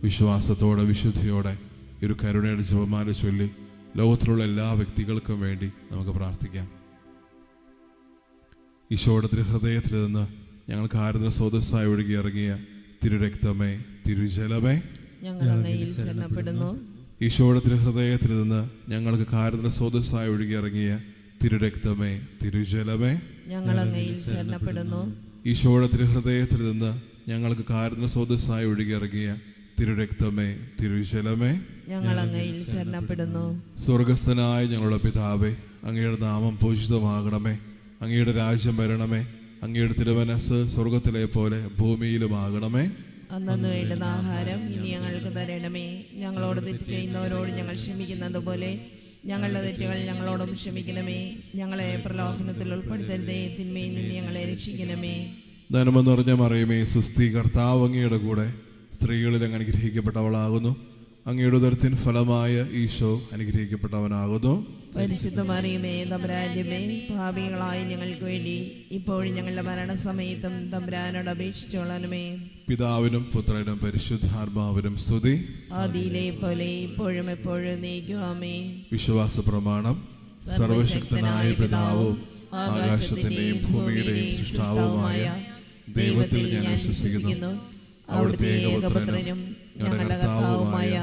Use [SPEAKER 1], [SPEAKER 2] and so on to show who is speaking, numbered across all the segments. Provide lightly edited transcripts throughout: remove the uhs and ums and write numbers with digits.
[SPEAKER 1] വിശ്വാസത്തോടെ വിശുദ്ധിയോടെ ഒരു കരുണയുടെ ജപമാല ചൊല്ലി ലോകത്തിലുള്ള എല്ലാ വ്യക്തികൾക്കും വേണ്ടി നമുക്ക് പ്രാർത്ഥിക്കാം. ഈശോയുടെ ഹൃദയത്തിൽ നിന്ന് ഞങ്ങൾക്ക് ആരാധന സ്രോതസ്സായി ഒഴുകി ഇറങ്ങിയ തിരുരക്തമേ, തിരുജലമേ, ഈശോയുടെ ഹൃദയത്തിൽ നിന്ന് ഞങ്ങൾക്ക് ആരാധന സ്രോതസ്സായി ഒഴുകി ഇറങ്ങിയ തിരുരക്തമേ, തിരുജലമേ, ഈശോയുടെ ഹൃദയത്തിൽ നിന്ന് ഞങ്ങൾക്ക് ആരാധന സ്രോതസ്സായി ഒഴുകി ഇറങ്ങിയ തിരുരക്തമേ, തിരുജലമേ, സ്വർഗസ്ഥനായ ഞങ്ങളുടെ പിതാവേ, അങ്ങയുടെ നാമം പൂജിതമാകണമേ, അങ്ങയുടെ രാജ്യം വരണമേ, അങ്ങയുടെ തിരുമനസ്സ് സ്വർഗത്തിലെ പോലെ ഭൂമിയിലുമാകണമേ.
[SPEAKER 2] അന്നു വേണ്ടുന്ന ആഹാരം ഇനി ഞങ്ങൾക്ക് തരണമേ. ഞങ്ങളോട് തെറ്റ് ചെയ്യുന്നവരോട് ഞങ്ങൾ ക്ഷമിക്കുന്നത് പോലെ ഞങ്ങളുടെ തെറ്റുകൾ ഞങ്ങളോടും ക്ഷമിക്കണമേ. ഞങ്ങളെ പ്രലോഭനത്തിൽ ഉൾപ്പെടുത്തരുതേ, തിന്മയിൽ നിന്ന് ഞങ്ങളെ രക്ഷിക്കണമേ.
[SPEAKER 1] നന്മ നിറഞ്ഞ മറിയമേ, സുസ്ഥി, കർത്താവ് അങ്ങയുടെ കൂടെ സ്ത്രീകളിൽ അങ്ങ് അനുഗ്രഹിക്കപ്പെട്ടവളാകുന്നു. അങ്ങയുടെ ഉദരത്തിൻ ഫലമായ ഈശോ അനുഗ്രഹിക്കപ്പെട്ടവനാകുന്നു.
[SPEAKER 2] പരിശുദ്ധ മറിയമേ, തമ്പുരാന്റെ അമ്മേ, പാപികളായ ഞങ്ങൾക്ക് വേണ്ടി ഇപ്പോഴും ഞങ്ങളുടെ മരണസമയത്തും തമ്പുരാനോട് അപേക്ഷിച്ചോളണമേ.
[SPEAKER 1] പിതാവിനും പുത്രനും പരിശുദ്ധാത്മാവിനും സ്തുതി,
[SPEAKER 2] ആദിയിലെ പോലെ ഇപ്പോഴും എപ്പോഴും എന്നേക്കും ആമേൻ.
[SPEAKER 1] വിശ്വാസ പ്രമാണം. സർവശക്തനായ പിതാവും ആകാശത്തിന്റെയും ഭൂമിയുടെയും സൃഷ്ടാവുമായ ദൈവത്തിൽ ഞാൻ വിശ്വസിക്കുന്നു. അവിടുത്തെ ഏകപുത്രനും ഞങ്ങളുടെ കർത്താവുമായ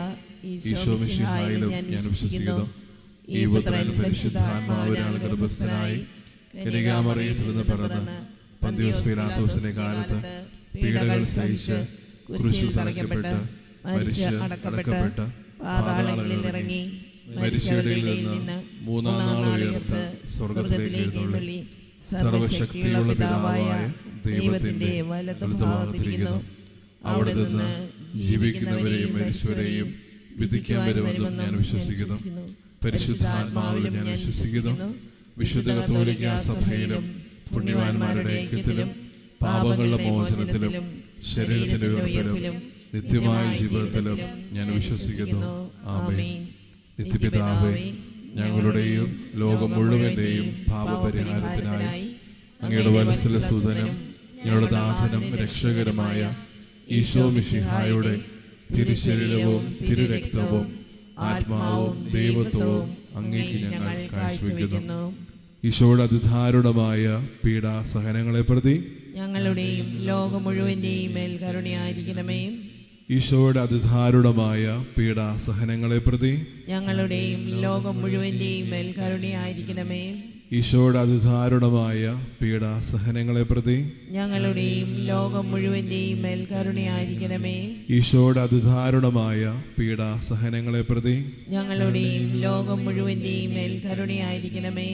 [SPEAKER 1] ഈശോ മിശിഹായിലും ഞാൻ വിശ്വസിക്കുന്നു. ഈ പുത്രൻ പരിശുദ്ധാത്മാവിനാൽ ഗർഭസ്ഥനായി കന്യകാമറിയത്തിൽ നിന്ന് പിറന്ന് പന്തിയോസ് പീലാത്തോസിന്റെ കാലത്ത് പീഡകൾ സഹിച്ച് ക്രൂശിൽ തറയ്ക്കപ്പെട്ട് മരിച്ച് അടക്കപ്പെട്ട് പാതാളങ്ങളിൽ ഇറങ്ങി മരിച്ചവരിൽ നിന്ന് മൂന്നാം നാൾ ഉയർത്ത് സ്വർഗ്ഗത്തിലേക്ക് എഴുന്നള്ളി സർവശക്തിയുള്ള പിതാവായ ദൈവത്തിന്റെ വലതുഭാഗത്തിരിക്കുന്നു. അവിടെ നിന്ന് ജീവിക്കുന്നവരെയും മരിച്ചവരെയും വിധിക്കാൻ വരുമെന്നും ഞാൻ വിശ്വസിക്കുന്നു. പരിശുദ്ധാത്മാവിലും ഞാൻ വിശ്വസിക്കുന്നു. വിശുദ്ധ കത്തോലിക്കാ സഭയിലും പുണ്യവാന്മാരുടെ ഐക്യത്തിലും പാപങ്ങളുടെ മോചനത്തിലും ശരീരത്തിന്റെ ഉയർപ്പിലും നിത്യമായ ജീവിതത്തിലും ഞാൻ വിശ്വസിക്കുന്നു. ആമേൻ. നിത്യപിതാവേ, ഞങ്ങളുടെയും ലോകം മുഴുവന്റെയും പാപപരിഹാരത്തിനായി അങ്ങയുടെ വത്സലസുതനും ഞങ്ങളുടെ നാഥനും രക്ഷകരമായ ഈശോ മിശിഹായുടെ തിരുശരീരവും തിരുരക്തവും ആത്മാവും ദൈവത്വവും അങ്ങേക്ക് ഞങ്ങൾ കാഴ്ചവെക്കുന്നു. ഈശോയുടെ അതിദാരുണമായ പീഡാസഹനങ്ങളെ പ്രതി
[SPEAKER 2] ഞങ്ങളുടെയും ലോകം മുഴുവന്റെയും മേൽ കരുണയായിരിക്കണമേ.
[SPEAKER 1] ഈശോയുടെ അതിദാരുണമായ പീഡാസഹനങ്ങളെ പ്രതി
[SPEAKER 2] ഞങ്ങളുടെയും ലോകം മുഴുവന്റെയും മേൽ കരുണയായിരിക്കണമേ.
[SPEAKER 1] ഈശോയുടെ അതിദാരുണമായ പീഡാസഹനങ്ങളെ പ്രതി
[SPEAKER 2] ഞങ്ങളുടെയും ലോകം മുഴുവന്റെയും മേൽ കരുണയായിരിക്കണമേ.
[SPEAKER 1] ഈശോയുടെ അതിദാരുണമായ പീഡാസഹനങ്ങളെ പ്രതി
[SPEAKER 2] ഞങ്ങളുടെയും ലോകം മുഴുവന്റെയും മേൽ കരുണയായിരിക്കണമേ.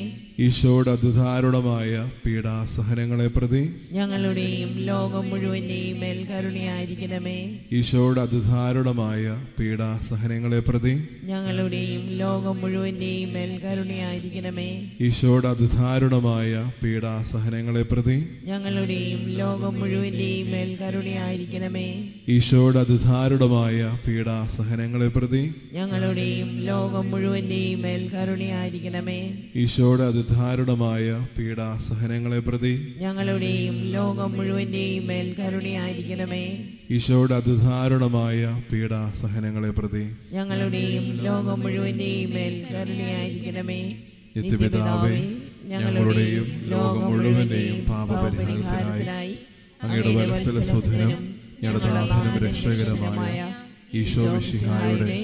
[SPEAKER 1] ഈശോയുടെ അതിദാരുണമായ പീഡാസഹനങ്ങളെ പ്രതി
[SPEAKER 2] ഞങ്ങളുടെയും ലോകം മുഴുവന്റെയും മേൽ കരുണയായിരിക്കണമേ.
[SPEAKER 1] ഈശോയുടെ അതിദാരുണമായ പീഡാസഹനങ്ങളെ പ്രതി
[SPEAKER 2] ഞങ്ങളുടെയും ലോകം മുഴുവന്റെയും മേൽ കരുണയായിരിക്കണമേ.
[SPEAKER 1] ഈശോയുടെ അതിദാരുണമായ പീഡാസഹനങ്ങളെ പ്രതി
[SPEAKER 2] ഞങ്ങളുടെയും ലോകം മുഴുവന്റെയും മേൽ കരുണയായിരിക്കണമേ.
[SPEAKER 1] ഈശോയുടെ അതിദാരുണമായ പീഡാസഹനങ്ങളെ പ്രതി
[SPEAKER 2] ഞങ്ങളുടെയും ലോകം മുഴുവന്റെയും മേൽ കരുണയായിരിക്കണമേ.
[SPEAKER 1] ഈശോയുടെ അതിദാരുണമായ പീഡാസഹനങ്ങളെ പ്രതി
[SPEAKER 2] ഞങ്ങളുടെയും ലോകം മുഴുവന്റെയും മേൽ കരുണയായിരിക്കണമേ.
[SPEAKER 1] ഈശോയുടെ അതിദാരുണമായ പീഡാസഹനങ്ങളെ പ്രതി
[SPEAKER 2] ഞങ്ങളുടെയും ലോകം മുഴുവന്റെയും മേൽ കരുണയായിരിക്കണമേ.
[SPEAKER 1] നിത്യപിതാവേ, ഞങ്ങളുടെയും ലോകം മുഴുവന്റെയും പാപപരിഹാരത്തിനായി അങ്ങയുടെ വത്സലസുതനും ഞങ്ങളുടെ നാഥനും രക്ഷകരമായ ഈശോ മിശിഹായുടെ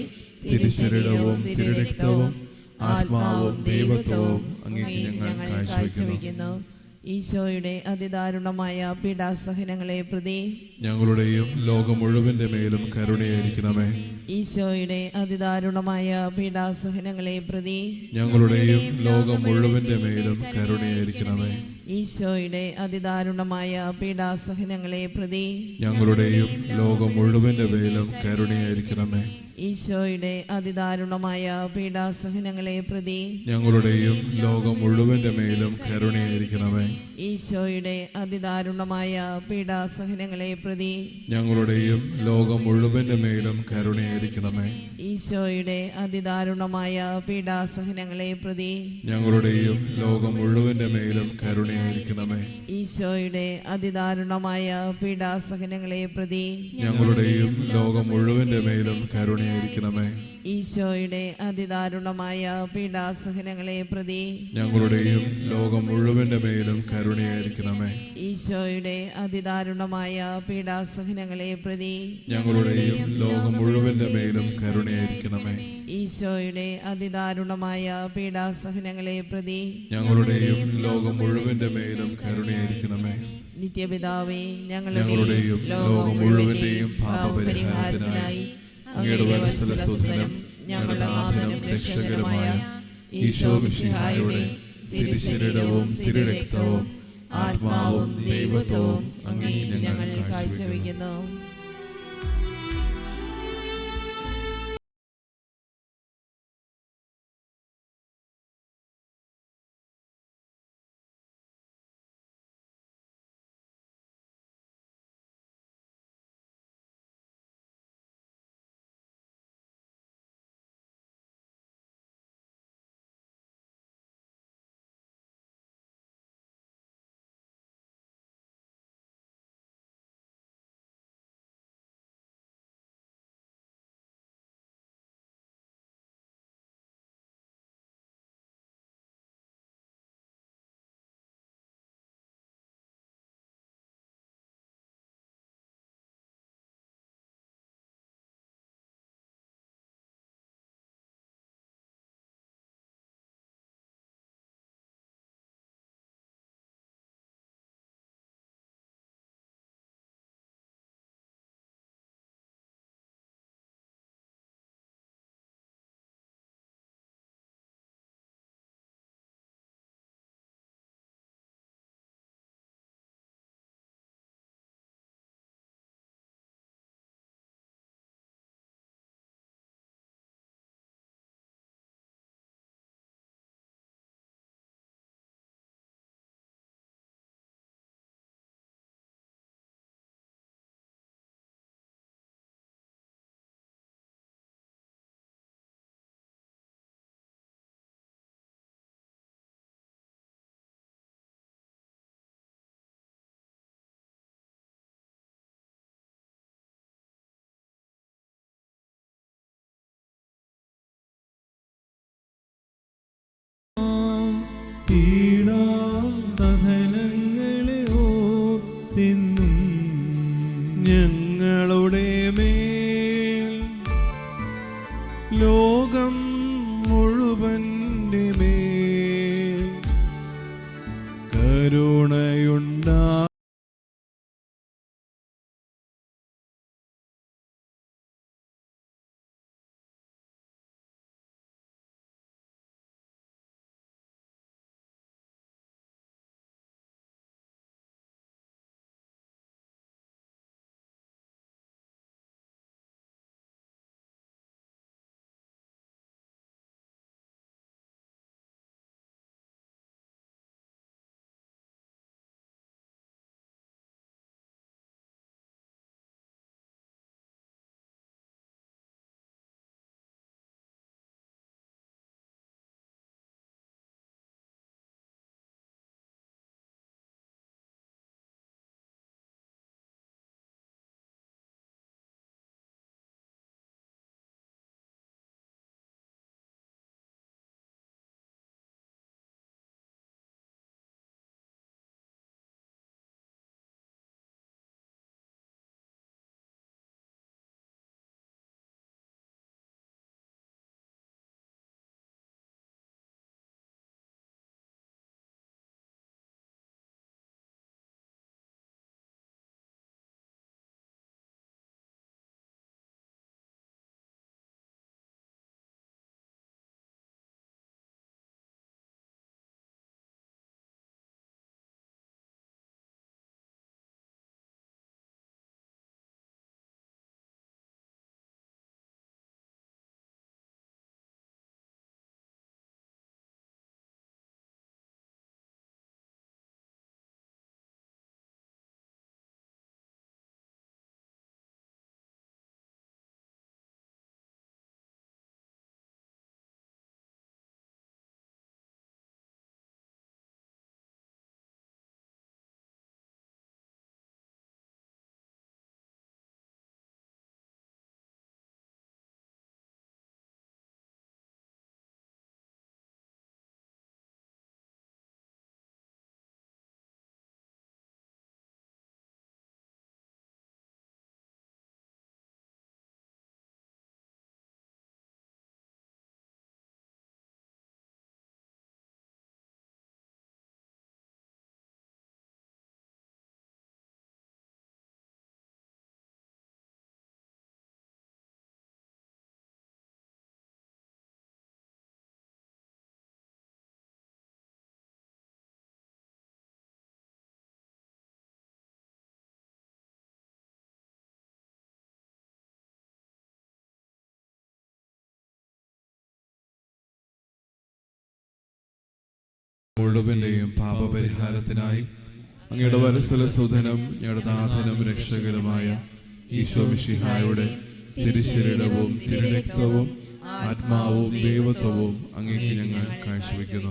[SPEAKER 1] തിരുശരീരവും തിരുരക്തവും ആത്മാവും ദൈവത്വവും അങ്ങേക്ക് ഞങ്ങൾ കാഴ്ചവെക്കുന്നു.
[SPEAKER 2] ഈശോയുടെ അതിദാരുണമായ പീഡാസഹനങ്ങളെ പ്രതി
[SPEAKER 1] ഞങ്ങളുടെയും ലോകം മുഴുവന്റെ മേലും കരുണയായിരിക്കണമേ.
[SPEAKER 2] ഈശോയുടെ അതിദാരുണമായ പീഡാസഹനങ്ങളെ പ്രതി
[SPEAKER 1] ഞങ്ങളുടെയും ലോകം മുഴുവന്റെ മേലും കരുണയായിരിക്കണമേ.
[SPEAKER 2] ഈശോയുടെ അതിദാരുണമായ പീഡാസഹനങ്ങളെ പ്രതി
[SPEAKER 1] ഞങ്ങളുടെയും ലോകം മുഴുവന്റെ മേലും കരുണയായിരിക്കണമേ.
[SPEAKER 2] ഈശോയുടെ അതിദാരുണമായ പീഡാസഹനങ്ങളെ പ്രതി
[SPEAKER 1] ഞങ്ങളുടെയും ലോകം മുഴുവന്റെ മേലും കരുണയായിരിക്കണമേ.
[SPEAKER 2] ഈശോയുടെ അതിദാരുണമായ പീഡാസഹനങ്ങളെ പ്രതി
[SPEAKER 1] ഞങ്ങളുടെയും ലോകം മുഴുവന്റെ മേലും കരുണയായിരിക്കണമേ.
[SPEAKER 2] ഈശോയുടെ അതിദാരുണമായ പീഡാസഹനങ്ങളെ പ്രതി
[SPEAKER 1] ഞങ്ങളുടെയും ലോകം മുഴുവന്റെ മേലും കരുണയായിരിക്കണമേ.
[SPEAKER 2] ഈശോയുടെ അതിദാരുണമായ പീഡാസഹനങ്ങളെ പ്രതി
[SPEAKER 1] ഞങ്ങളുടെയും ലോകം മുഴുവന്റെ മേലും കരുണയായിരിക്കണമേ.
[SPEAKER 2] ഈശോയുടെ അതിദാരുണമായ പീഡാസഹനങ്ങളെ പ്രതി
[SPEAKER 1] ഞങ്ങളുടെയും ലോകം മുഴുവന്റെ മേലും കരുണയായിരിക്കണമേ.
[SPEAKER 2] ഈശോയുടെ അതിദാരുണമായ പീഡാസഹനങ്ങളെ പ്രതി
[SPEAKER 1] ഞങ്ങളുടെയും ലോകം മുഴുവന്റെ മേലും കരുണയായിരിക്കണമേ.
[SPEAKER 2] ഈശോയുടെ അതിദാരുണമായ പീഡാസഹനങ്ങളെ പ്രതി
[SPEAKER 1] ഞങ്ങളുടെയും ലോകം മുഴുവന്റെ മേലും കരുണയായിരിക്കണമേ.
[SPEAKER 2] നിത്യപിതാവേ,
[SPEAKER 1] ഞങ്ങളുടെയും ലോകം മുഴുവന്റെയും പാപപരിഹാരത്തിനായി അങ്ങയുടെ വത്സലസുധനം ഞങ്ങളുടെ നാഥനും രക്ഷകരുമായ ഈശോ മിശിഹായുടെ തിരുശരീരവും തിരുരക്തവും ആത്മാവും ദൈവത്വവും അങ്ങേ ഞങ്ങൾ
[SPEAKER 2] കാഴ്ചവെക്കുന്നു.
[SPEAKER 3] സഹനങ്ങളെ ഓർത്തെന്നും
[SPEAKER 1] ഞങ്ങളുടെ മേൽ ലോകം മുഴുവന്റെ മേൽ കരുണയുണ്ടാ മുഴുവന്റെയും പാപപരിഹാരത്തിനായി അങ്ങയുടെ വത്സലസുധനും ഞങ്ങളുടെ നാഥനും രക്ഷകരുമായ ഈശോ മിശിഹായുടെ തിരുശരീരവും തിരുരക്തവും ആത്മാവും ദൈവത്വവും അങ്ങേക്ക് ഞങ്ങൾ കാഴ്ചവെക്കുന്നു.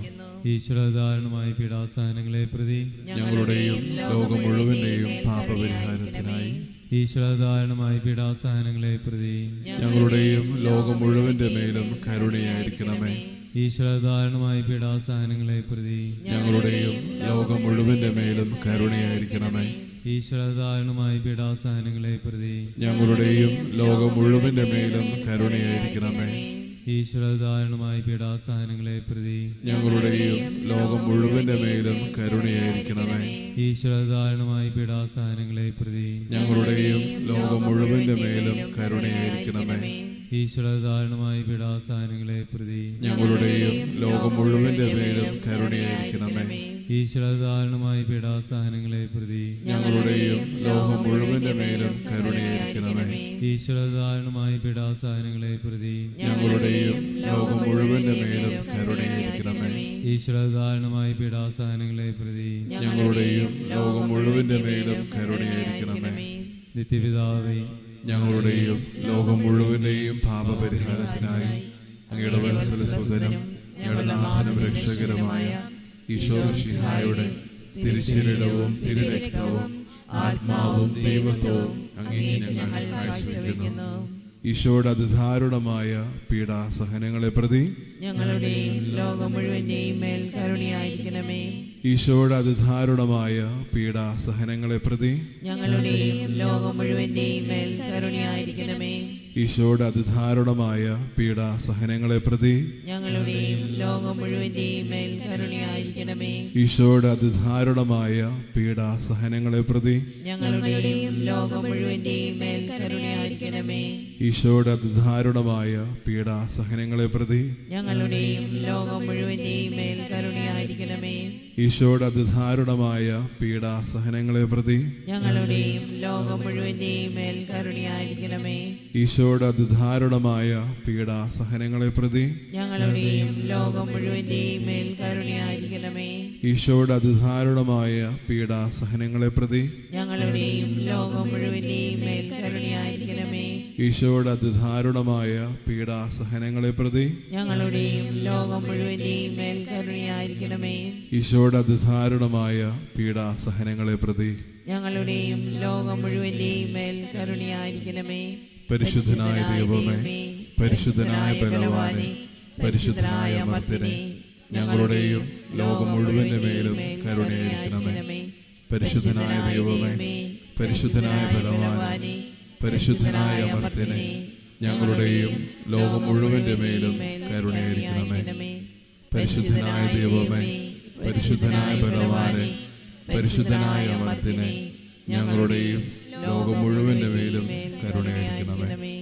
[SPEAKER 3] ഈശ്വരധാരണമായ പീഡാസഹനങ്ങളെ പ്രതി
[SPEAKER 1] ഞങ്ങളുടെയും ലോകം മുഴുവന്റെയും പാപപരിഹാരത്തിനായി
[SPEAKER 3] ഈശ്വരധാരണമായ പീഡാസഹനങ്ങളെ പ്രതി
[SPEAKER 1] ഞങ്ങളുടെയും ലോകം മുഴുവന്റെ മേലും കരുണയായിരിക്കണമേ.
[SPEAKER 3] ഈശ്വരധാരണമായ പീഡാസഹനങ്ങളെ പ്രതി
[SPEAKER 1] ഞങ്ങളുടെയും ലോകം മുഴുവന്റെ മേലും കരുണയായിരിക്കണമേ.
[SPEAKER 3] ഈശ്വരധാരണമായ പീഡാസഹനങ്ങളെ പ്രതി
[SPEAKER 1] ഞങ്ങളുടെയും ലോകം മുഴുവന്റെ മേലും കരുണയായിരിക്കണമേ.
[SPEAKER 3] ഈശ്വരധാരണമായ പീഡാസഹനങ്ങളെ പ്രതി
[SPEAKER 1] ഞങ്ങളുടെയും ലോകം മുഴുവന്റെ മേലും കരുണയായിരിക്കണമേ.
[SPEAKER 3] ഈശ്വരധാരണമായ പീഡാസഹനങ്ങളെ പ്രതി
[SPEAKER 1] ഞങ്ങളുടെയും ലോകം മുഴുവന്റെ മേലും കരുണയായിരിക്കണമേ.
[SPEAKER 3] ഈശ്വരധാരണമായ പീഡാസഹനങ്ങളെ പ്രതി
[SPEAKER 1] ഞങ്ങളുടെയും ലോകം മുഴുവന്റെ മേലും കരുണയായിരിക്കണമേ.
[SPEAKER 3] ഈശ്വരധാരണമായ പീഡാസഹനങ്ങളെ പ്രതി
[SPEAKER 1] ഞങ്ങളുടെയും ലോകം മുഴുവന്റെ മേലും കരുണയായിരിക്കണമേ.
[SPEAKER 3] ഈശ്വരധാരണമായ പീഡാസഹനങ്ങളെ പ്രതി
[SPEAKER 1] ഞങ്ങളുടെയും ലോകം മുഴുവന്റെ മേലും കരുണയായിരിക്കണമേ.
[SPEAKER 3] ഈശ്വരധാരണമായ പീഡാസഹനങ്ങളെ പ്രതി
[SPEAKER 1] ഞങ്ങളുടെയും ലോകം മുഴുവന്റെ മേലും കരുണയായിരിക്കണമേ.
[SPEAKER 3] നിത്യപിതാവേ,
[SPEAKER 1] ഞങ്ങളുടെയും ലോകം മുഴുവന്റെയും പാപപരിഹാരത്തിനായി അങ്ങയുടെ വത്സലസുധനും ഞങ്ങളുടെ നാഥനും രക്ഷകരമായ ഈശോ മിശിഹായുടെ തിരുശരീരവും തിരുരക്തവും ആത്മാവും ദൈവത്വവും അങ്ങേക്ക് ഞങ്ങൾ കാഴ്ചവെക്കുന്നു. ഈശോയുടെ അതിദാരുണമായ പീഡാസഹനങ്ങളെ പ്രതി
[SPEAKER 2] ഞങ്ങളുടെയും ലോകം മുഴുവന്റെയും മേൽ കരുണയായിരിക്കണമേ.
[SPEAKER 1] ഈശോയുടെ അതിദാരുണമായ പീഡാസഹനങ്ങളെ പ്രതി
[SPEAKER 2] ഞങ്ങളുടെയും ലോകം മുഴുവന്റെയും മേൽ കരുണയായിരിക്കണമേ.
[SPEAKER 1] ഈശോയുടെ അതിദാരുണമായ പീഡാസഹനങ്ങളെ പ്രതി
[SPEAKER 2] ഞങ്ങളുടെയും ലോകം മുഴുവന്റെയും മേൽ കരുണയായിരിക്കണമേ.
[SPEAKER 1] ഈശോയുടെ അതിദാരുണമായ പീഡാസഹനങ്ങളെ പ്രതി
[SPEAKER 2] ഞങ്ങളുടെയും ലോകം മുഴുവന്റെയും മേൽ കരുണയായിരിക്കണമേ.
[SPEAKER 1] ഈശോയുടെ അതിദാരുണമായ പീഡാസഹനങ്ങളെ പ്രതി
[SPEAKER 2] ഞങ്ങളുടെയും ലോകം മുഴുവന്റെയും മേൽ കരുണയായിരിക്കണമേ.
[SPEAKER 1] ഈശോയുടെ അതിദാരുണമായ പീഡാസഹനങ്ങളെ പ്രതി
[SPEAKER 2] ഞങ്ങളുടെയും ലോകം മുഴുവന്റെയും മേൽ കരുണയായിരിക്കണമേ.
[SPEAKER 1] ഈശോയുടെ അതിദാരുണമായ പീഡാസഹനങ്ങളെ പ്രതി
[SPEAKER 2] ഞങ്ങളുടെയും ലോകം മുഴുവന്റെയും മേൽ കരുണയായിരിക്കണമേ.
[SPEAKER 1] ഈശോയുടെ അതിദാരുണമായ പീഡാസഹനങ്ങളെ പ്രതി
[SPEAKER 2] ഞങ്ങളുടെയും ലോകം മുഴുവന്റെയും മേൽ കരുണയായിരിക്കണമേ.
[SPEAKER 1] ഈശോയുടെ അതിദാരുണമായ പീഡാസഹനങ്ങളെ പ്രതി
[SPEAKER 2] ഞങ്ങളുടെയും ലോകം മുഴുവന്റെയും മേൽ കരുണയായിരിക്കണമേ.
[SPEAKER 1] ഈശോയുടെ അതിദാരുണമായ പീഡാസഹനങ്ങളെ പ്രതി
[SPEAKER 2] ഞങ്ങളുടെയും ലോകം മുഴുവന്റെയും മേൽ കരുണയായിരിക്കണമേ.
[SPEAKER 1] പരിശുദ്ധനായ ദൈവമേ, പരിശുദ്ധനായ ബലവാനേ, പരിശുദ്ധനായ അമർത്യനേ, ഞങ്ങളുടെയും ലോകം മുഴുവന്റെ മേലും കരുണയായിരിക്കണമേ. പരിശുദ്ധനായ ദൈവമേ, പരിശുദ്ധനായ ബലവാനേ, പരിശുദ്ധനായ അമർത്യനേ, ഞങ്ങളുടെയും ലോകം മുഴുവന്റെ മേലും കരുണയായിരിക്കണമേ. പരിശുദ്ധനായ ദൈവമേ, പരിശുദ്ധനായ ബലവാനേ, പരിശുദ്ധനായ അമർത്യനേ, ഞങ്ങളുടെയും ലോകം മുഴുവന്റെ മേലും കരുണയായിരിക്കണമേ.